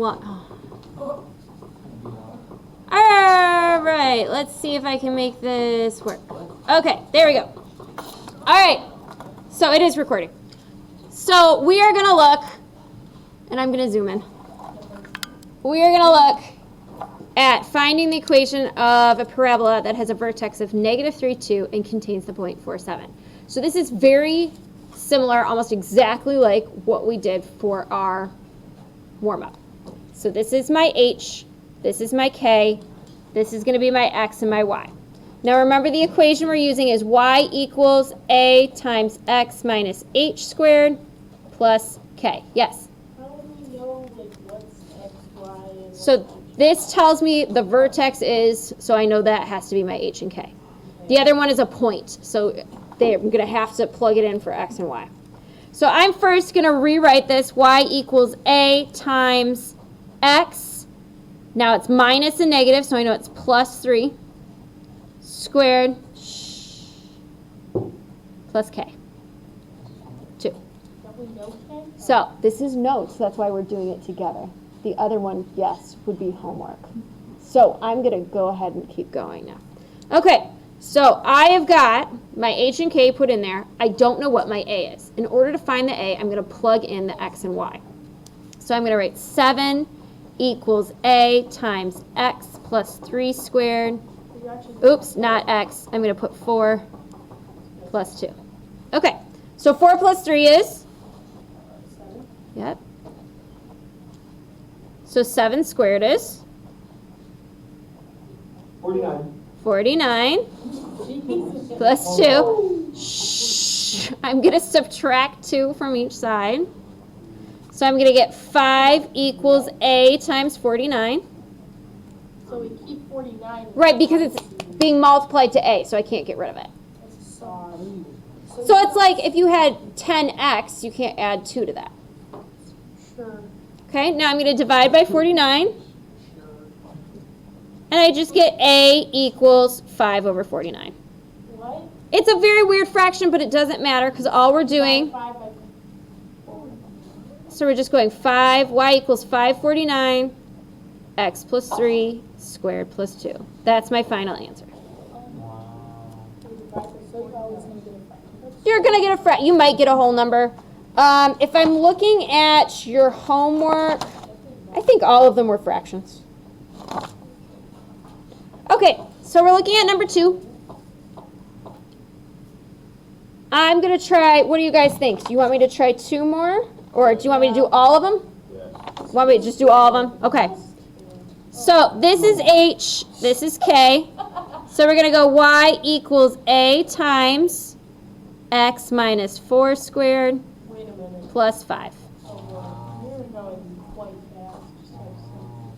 One. All right, let's see if I can make this work. Okay, there we go. All right, so it is recording. So we are going to look, and I'm going to zoom in. We are going to look at finding the equation of a parabola that has a vertex of -3, 2 and contains the point 4, 7. So this is very similar, almost exactly like what we did for our warm-up. So this is my h, this is my k, this is going to be my x and my y. Now remember the equation we're using is y equals a times x minus h squared plus k. Yes? How do we know what's x, y, and what's So this tells me the vertex is, so I know that has to be my h and k. The other one is a point, so I'm going to have to plug it in for x and y. So I'm first going to rewrite this, y equals a times x. Now it's minus and negative, so I know it's plus 3 squared plus k, 2. Don't we know k? So this is notes, that's why we're doing it together. The other one, yes, would be homework. So I'm going to go ahead and keep going now. Okay, so I have got my h and k put in there. I don't know what my a is. In order to find the a, I'm going to plug in the x and y. So I'm going to write 7 equals a times x plus 3 squared. Oops, not x. I'm going to put 4 plus 2. Okay, so 4 plus 3 is? 7. Yep. So 7 squared is? 49. 49 plus 2. Shh. I'm going to subtract 2 from each side. So I'm going to get 5 equals a times 49. So we keep 49. Right, because it's being multiplied to a, so I can't get rid of it. Sorry. So it's like if you had 10x, you can't add 2 to that. Sure. Okay, now I'm going to divide by 49. And I just get a equals 5 over 49. What? It's a very weird fraction, but it doesn't matter because all we're doing, 5 by 4. so we're just going 5, y equals 549, x plus 3 squared plus 2. That's my final answer. You're going to get a fraction. You might get a whole number. If I'm looking at your homework, I think all of them were fractions. Okay, so we're looking at number 2. I'm going to try, what do you guys think? Do you want me to try 2 more? Or do you want me to do all of them? Yes. Want me to just do all of them? Okay. So this is h, this is k. So we're going to go y equals a times x minus 4 squared Wait a minute. plus 5. Oh, wow. You're going quite fast. Just have some.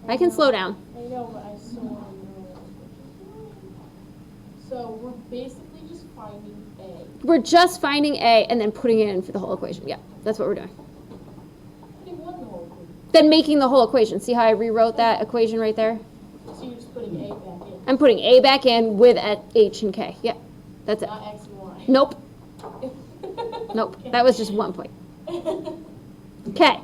I can slow down. I know, but I still want to know. So we're basically just finding a. We're just finding a and then putting it in for the whole equation. Yeah, that's what we're doing. Putting what in the whole equation? Then making the whole equation. See how I rewrote that equation right there? So you're just putting a back in, I'm putting a back in with h and k. Yeah, that's it. not x and y. Nope. Nope. That was just 1 point. Okay.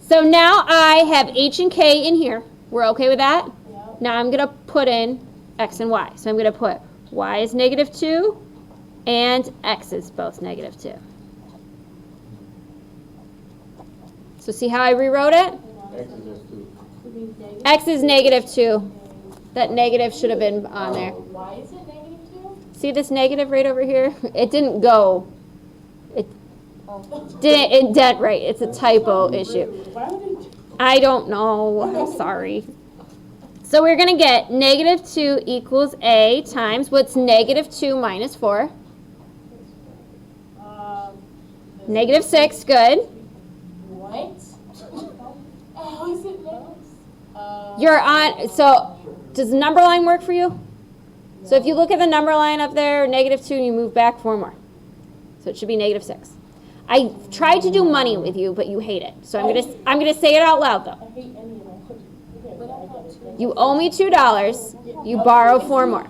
So now I have h and k in here. We're okay with that? Yep. Now I'm going to put in x and y. So I'm going to put y is -2 and x is both -2. So see how I rewrote it? X is just 2. It means negative. X is -2. That negative should have been on there. Why is it -2? See this negative right over here? It didn't go. It Oh. didn't indent right. It's a typo issue. Why would it? I don't know. I'm sorry. So we're going to get -2 equals a times, what's -2 minus 4? -6, good. What? How is it negative? You're on, so does the number line work for you? So if you look at the number line up there, -2, and you move back 4 more. So it should be -6. I tried to do money with you, but you hate it. So I'm gonna say it out loud though. I hate any of my cookies. Okay, You owe me $2. You borrow 4 more.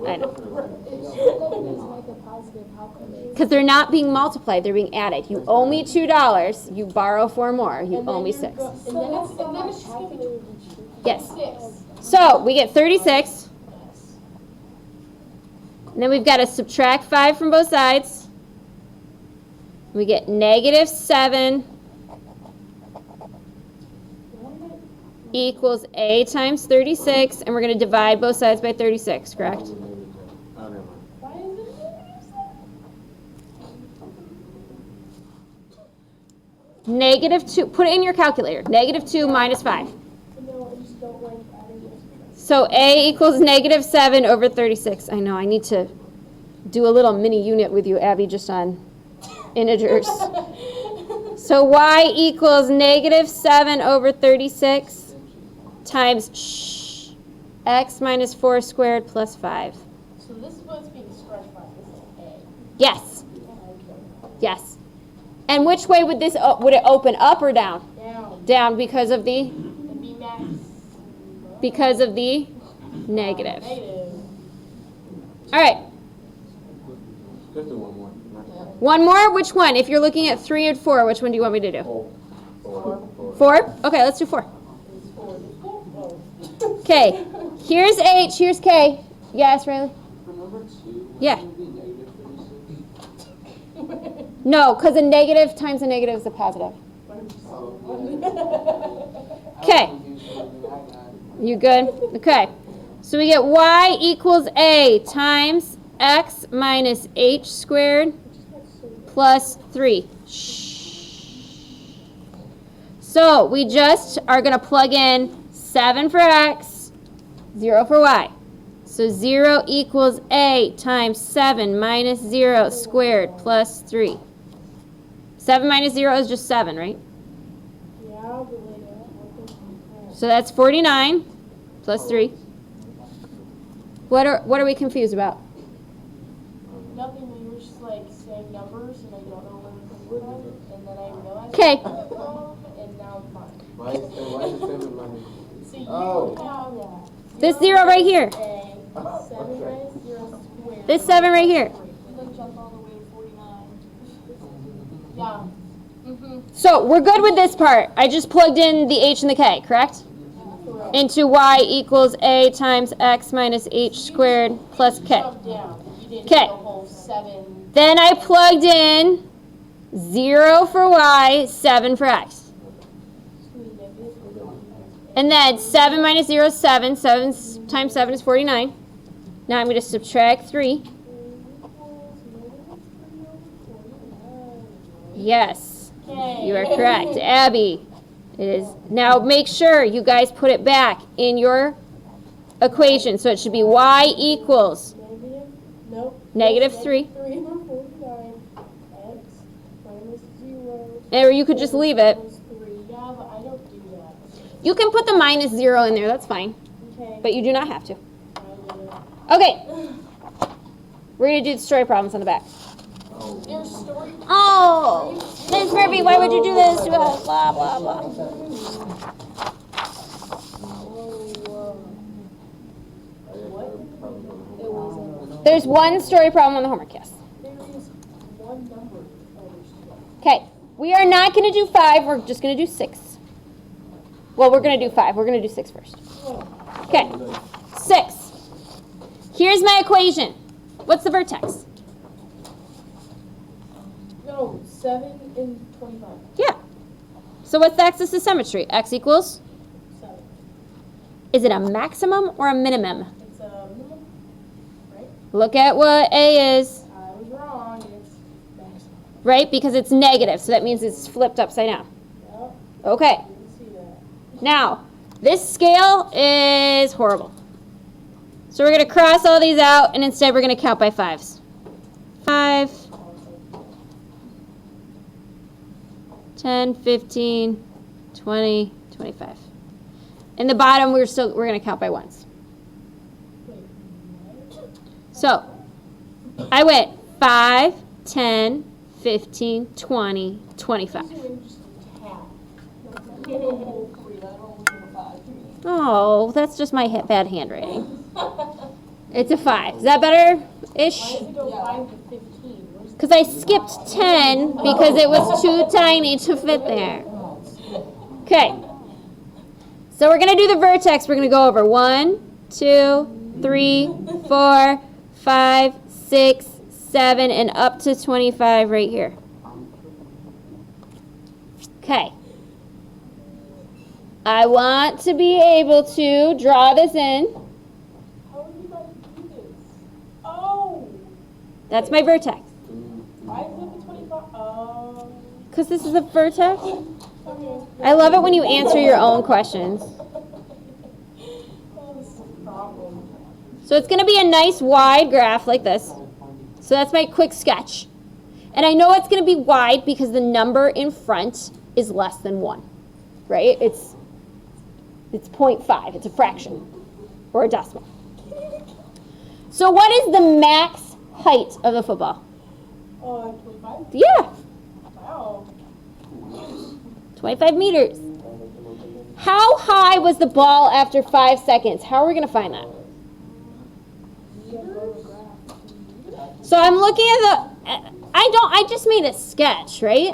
I know. because they're not being multiplied, they're being added. You owe me $2, you borrow 4 more, you owe me 6. And then it's just gonna be Yes. 6. So we get 36. And then we've got to subtract 5 from both sides. We get -7 equals A times 36, and we're going to divide both sides by 36, correct? Oh, never mind. Why is it -2, put it in your calculator. -2 minus 5. No, I just don't like adding this. So A equals -7 over 36. I know, I need to do a little mini unit with you, Abby, just on integers. So Y equals -7 over 36 times x minus 4 squared plus 5. So this is what's being stretched by. This is A. Yes, Okay. yes. And which way would this, would it open, up or down? Down. Down because of the, And B max. because of the negative. Negative. All right, Just do one more. one more, which one? If you're looking at 3 and 4, which one do you want me to do? 4. 4? Okay, let's do 4. Is 4. Oh. Okay, here's H, here's K. Yes, Riley? Remember 2? Yeah. Would be negative 36. No, because a negative times a negative is a positive. Okay, you good? Okay, so we get Y equals A times X minus H squared plus 3. So we just are going to plug in 7 for X, 0 for Y. So 0 equals A times 7 minus 0 squared plus 3. 7 minus 0 is just 7, right? Yeah, but later, I think. So that's 49 plus 3. What are we confused about? Nothing, we were just like saying numbers and I don't know where to put them. And then I realized. Okay. And now I'm fine. Why is the 7 money? So you Oh. have that. This 0 right here. A, 7 minus 0 squared. This 7 right here. You then jump all the way to 49. Yeah. Mm-hmm. So we're good with this part. I just plugged in the H and the K, correct? Correct. Into Y equals A times X minus H squared plus K. Jump down. You didn't Okay. do the whole 7. Then I plugged in 0 for Y, 7 for X. And then 7 minus 0 is 7. 7 times 7 is 49. Now I'm going to subtract 3. Yes, Okay. you are correct. Abby, it is. Now make sure you guys put it back in your equation. So it should be Y equals Negative? Nope. -3. 3 over 49. X minus 0. Or you could just leave it. Minus 3. Yeah, but I don't do that. You can put the minus 0 in there. That's fine. Okay. But you do not have to. I do it. Okay. We're going to do the story problems on the back. There's story. Oh, Ms. Murphy, why would you do this to us? Blah, blah, blah. There's one story problem on the homework, yes. There is one number. Okay, we are not going to do 5. We're just going to do 6. Well, we're going to do 5. We're going to do 6 first. Okay, 6. Here's my equation. What's the vertex? No, 7 and 25. Yeah. So what's the axis of symmetry? X equals? 7. Is it a maximum or a minimum? It's a minimum, right? Look at what A is, I was wrong. It's maximum. right? Because it's negative, so that means it's flipped upside down. Yep, Okay. didn't see that. Now, this scale is horrible. So we're going to cross all these out, and instead we're going to count by 5s. 5, 10, 15, 20, 25. In the bottom, we're going to count by 1s. Wait, what? So, I went 5, 10, 15, 20, 25. These are in just a tab. No, Oh, that's just my bad handwriting. It's a 5. Is that better-ish? Why does it go 5 to 15? Where's Because I skipped 10 because it was too tiny to fit there. Okay. So we're going to do the vertex. We're going to go over 1, 2, 3, 4, 5, 6, 7, and up to 25 right here. Okay. I want to be able to draw this in. How are you about to do this? Oh! That's my vertex. Why is it the 25? Oh. Because this is a vertex. Okay. I love it when you answer your own questions. Oh, this is a problem. So it's going to be a nice wide graph like this. So that's my quick sketch. And I know it's going to be wide because the number in front is less than 1, right? It's 0.5. It's a fraction or a decimal. So what is the max height of the football? 25? Yeah, Wow. 25 meters. How high was the ball after 5 seconds? How are we going to find that? So I'm looking at the, I just made a sketch, right?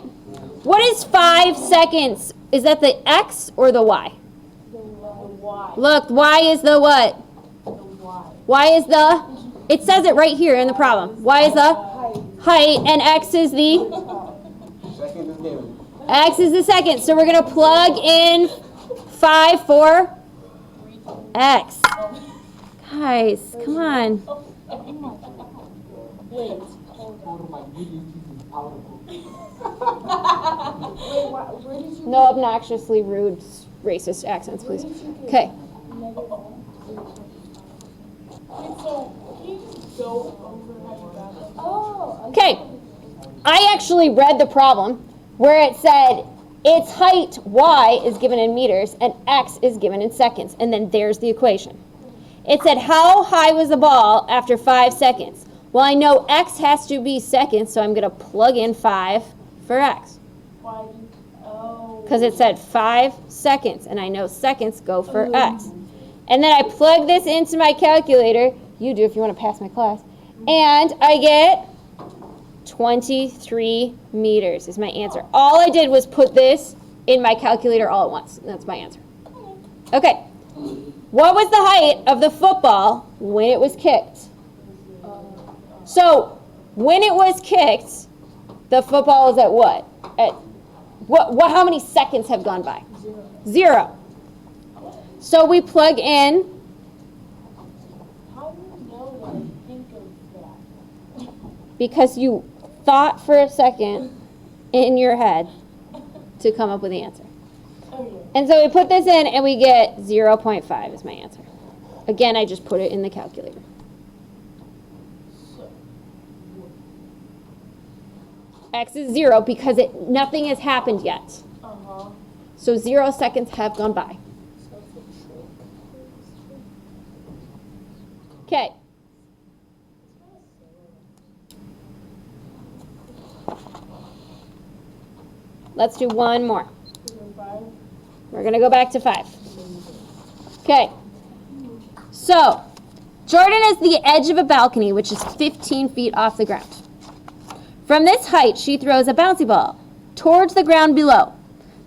What is 5 seconds? Is that the X or the Y? The Y. Look, Y is the what? The Y. Y is the, it says it right here in the problem. Y is the height and X is the, Second is given. X is the second. So we're going to plug in 5 for X. Guys, come on. Wait. Where did you No obnoxiously rude racist accents, please. Okay. Wait, so can you just go over how you got that? Oh. Okay. I actually read the problem where it said its height, y, is given in meters, and x is given in seconds. And then there's the equation. It said, how high was the ball after 5 seconds? Well, I know x has to be seconds, so I'm going to plug in 5 for x. Why do you, oh. Because it said 5 seconds, and I know seconds go for x. And then I plug this into my calculator. You do if you want to pass my class. And I get 23 meters is my answer. All I did was put this in my calculator all at once. And that's my answer. Okay. What was the height of the football when it was kicked? So, when it was kicked, the football is at what? At what? How many seconds have gone by? 0. So we plug in. How do you know that I think of that? Because you thought for a second in your head to come up with the answer. Okay. And so we put this in and we get 0.5 is my answer. Again, I just put it in the calculator. So, X is 0 because nothing has happened yet. uh-huh. So 0 seconds have gone by. So it's a trick. Okay. Let's do one more. We're going to go back to 5. Okay. So, Jordan is the edge of a balcony, which is 15 feet off the ground. From this height, she throws a bouncy ball towards the ground below.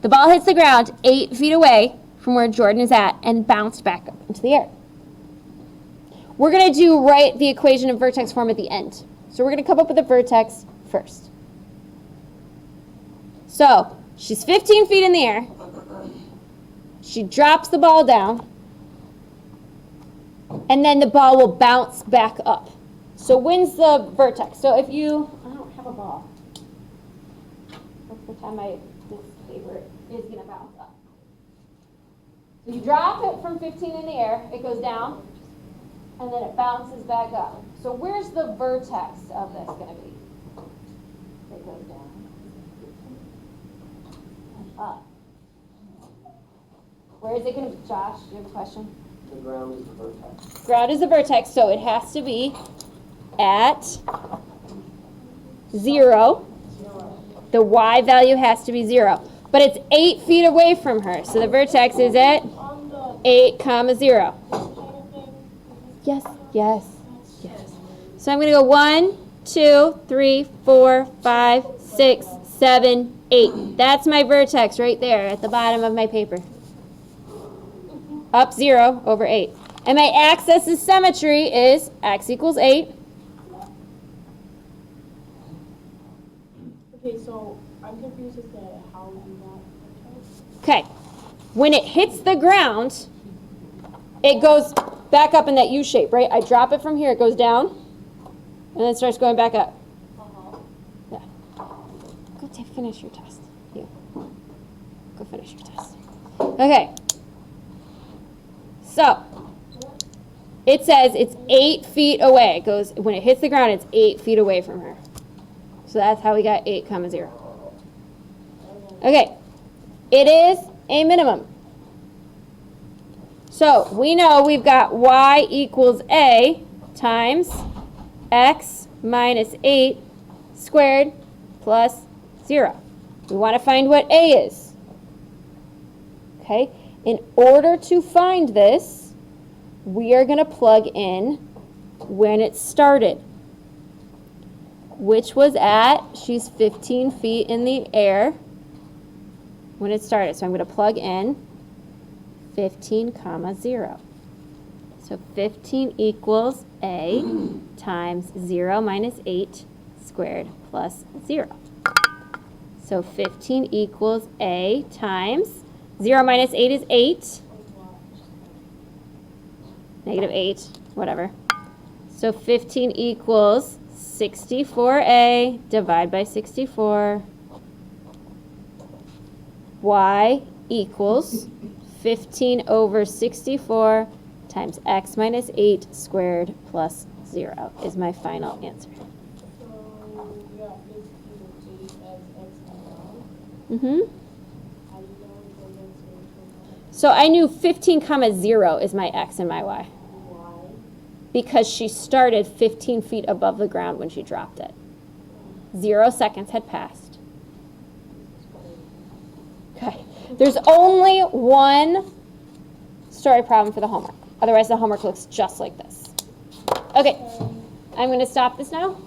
The ball hits the ground 8 feet away from where Jordan is at and bounced back up into the air. We're going to write the equation in vertex form at the end. So we're going to come up with a vertex first. So, she's 15 feet in the air. She drops the ball down. And then the ball will bounce back up. So when's the vertex? So if you, I don't have a ball. Let's pretend this paper is going to bounce up. So you drop it from 15 in the air, it goes down, and then it bounces back up. So where's the vertex of this going to be? It goes down and up. Where is it going to be? Josh, do you have a question? The ground is the vertex. Ground is the vertex, so it has to be at 0. The y value has to be 0. But it's 8 feet away from her, so the vertex is at On the 8, 0. channel thing, Yes, yes, yes. So I'm going to go 1, 2, 3, 4, 5, 6, 7, 8. That's my vertex right there at the bottom of my paper. Up 0 over 8. And my axis of symmetry is x equals 8. Okay, so I'm confused as to how you got. Okay. When it hits the ground, it goes back up in that U shape, right? I drop it from here, it goes down, and then it starts going back up. Yeah. Go finish your test. You. Go finish your test. Okay. So, it says it's 8 feet away. It goes, when it hits the ground, it's 8 feet away from her. So that's how we got 8, 0. Okay. It is a minimum. So we know we've got y equals a times x minus 8 squared plus 0. We want to find what a is. Okay? In order to find this, we are going to plug in when it started, which was at, she's 15 feet in the air when it started. So I'm going to plug in 15, 0. So 15 equals a times 0 minus 8 squared plus 0. So 15 equals a times 0 minus 8 is 8. Negative 8, whatever. So 15 equals 64a, divide by 64. Y equals 15 over 64 times x minus 8 squared plus 0 is my final answer. So you got 15 as 8 as x and y. Mm-hmm. How do you know the next one? So I knew 15, 0 is my x and my y Why? because she started 15 feet above the ground when she dropped it. 0 seconds had passed. Okay. There's only one story problem for the homework. Otherwise, the homework looks just like this. Okay. I'm going to stop this now.